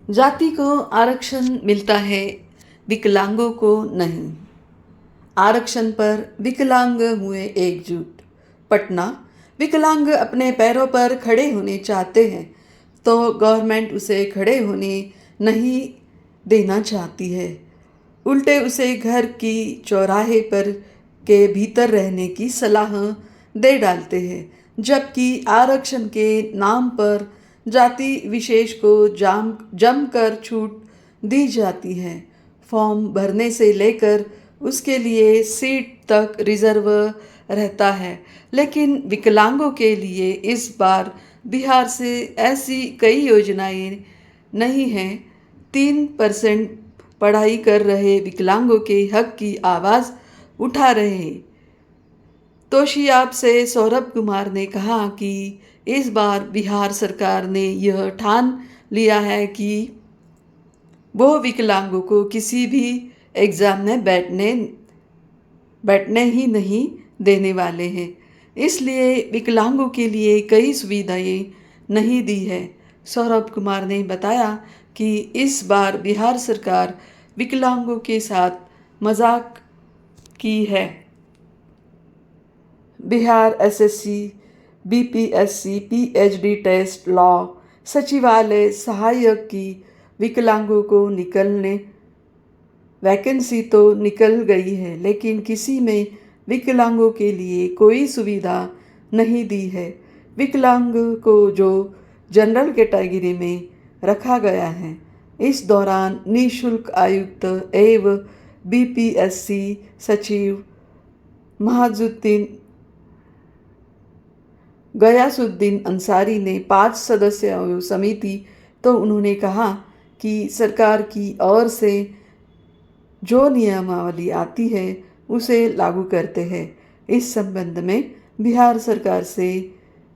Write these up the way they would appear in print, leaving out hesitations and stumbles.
जाति को आरक्षण मिलता है, विकलांगों को नहीं। आरक्षण पर विकलांग हुए एकजुट। पटना। विकलांग अपने पैरों पर खड़े होने चाहते हैं तो गवर्नमेंट उसे खड़े होने नहीं देना चाहती है। उल्टे उसे घर की चौराहे पर के भीतर रहने की सलाह दे डालते हैं, जबकि आरक्षण के नाम पर जाति विशेष को जमकर छूट दी जाती है। फॉर्म भरने से लेकर उसके लिए सीट तक रिजर्व रहता है, लेकिन विकलांगों के लिए इस बार बिहार से ऐसी कई योजनाएं नहीं हैं। 3% पढ़ाई कर रहे विकलांगों के हक की आवाज़ उठा रहे हैं। तोशियाब से सौरभ कुमार ने कहा कि इस बार बिहार सरकार ने यह ठान लिया है कि वो विकलांगों को किसी भी एग्ज़ाम में बैठने ही नहीं देने वाले हैं, इसलिए विकलांगों के लिए कई सुविधाएं नहीं दी है। सौरभ कुमार ने बताया कि इस बार बिहार सरकार विकलांगों के साथ मजाक की है। Bihar SSC, BPSC, PhD test, law, सचिवालय सहायक की विकलांगों को निकलने वैकेंसी तो निकल गई है, लेकिन किसी में विकलांगों के लिए कोई सुविधा नहीं दी है। विकलांग को जो जनरल कैटेगरी में रखा गया है, इस दौरान निःशुल्क आयुक्त एवं बीपीएससी सचिव गयासुद्दीन अंसारी ने 5 सदस्यीय समिति तो उन्होंने कहा कि सरकार की ओर से जो नियमावली आती है उसे लागू करते हैं। इस संबंध में बिहार सरकार से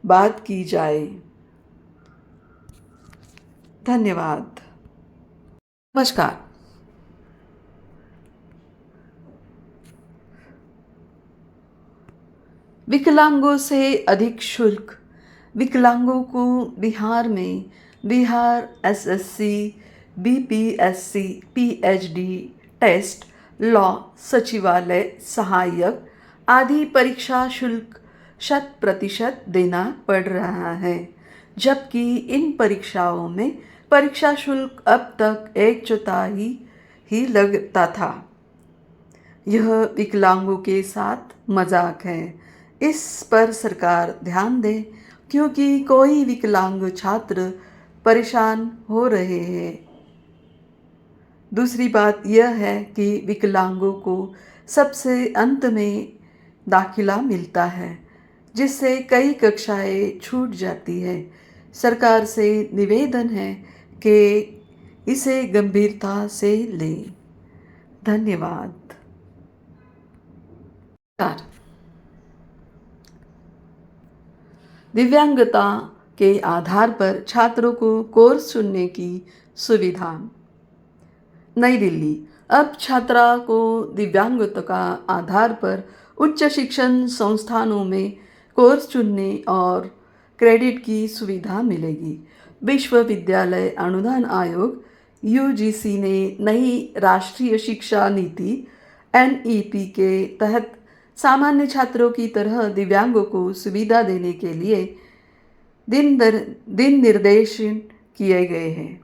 बात की जाए। धन्यवाद। नमस्कार। विकलांगों से अधिक शुल्क। विकलांगों को बिहार में Bihar SSC, BPSC, PhD test, law, सचिवालय सहायक आदि परीक्षा शुल्क 100% देना पड़ रहा है, जबकि इन परीक्षाओं में परीक्षा शुल्क अब तक 1/4 ही लगता था। यह विकलांगों के साथ मजाक है। इस पर सरकार ध्यान दे, क्योंकि कोई विकलांग छात्र परेशान हो रहे हैं। दूसरी बात यह है कि विकलांगों को सबसे अंत में दाखिला मिलता है, जिससे कई कक्षाएं छूट जाती है। सरकार से निवेदन है कि इसे गंभीरता से लें। धन्यवाद। दिव्यांगता के आधार पर छात्रों को कोर्स चुनने की सुविधा। नई दिल्ली। अब छात्रा को दिव्यांगता का आधार पर उच्च शिक्षण संस्थानों में कोर्स चुनने और क्रेडिट की सुविधा मिलेगी। विश्वविद्यालय अनुदान आयोग यूजीसी ने नई राष्ट्रीय शिक्षा नीति एनईपी के तहत सामान्य छात्रों की तरह दिव्यांगों को सुविधा देने के लिए दिन निर्देश किए गए हैं।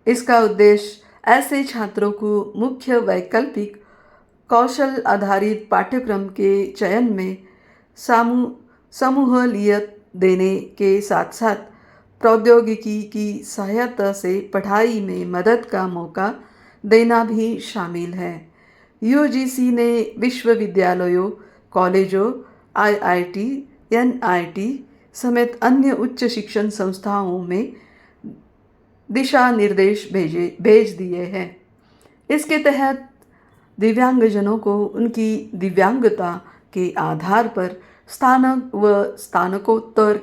इसका उद्देश्य ऐसे छात्रों को मुख्य वैकल्पिक कौशल आधारित पाठ्यक्रम के चयन में समूहलियत देने के साथ साथ प्रौद्योगिकी की सहायता से पढ़ाई में मदद का मौका देना भी शामिल है। यूजीसी ने विश्वविद्यालयों, कॉलेजों, आईआईटी, एनआईटी समेत अन्य उच्च शिक्षण संस्थाओं में दिशा निर्देश भेज दिए हैं। इसके तहत दिव्यांगजनों को उनकी दिव्यांगता के आधार पर स्नातक व स्नातकोत्तर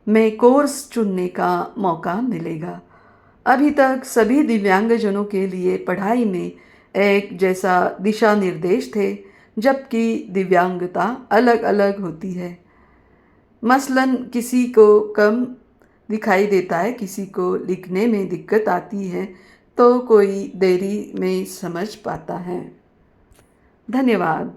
में कोर्स चुनने का मौका मिलेगा। अभी तक सभी दिव्यांगजनों के लिए पढ़ाई में एक जैसा दिशा निर्देश थे, जबकि दिव्यांगता अलग अलग होती है। मसलन किसी को कम दिखाई देता है, किसी को लिखने में दिक्कत आती है तो कोई देरी में समझ पाता है। धन्यवाद।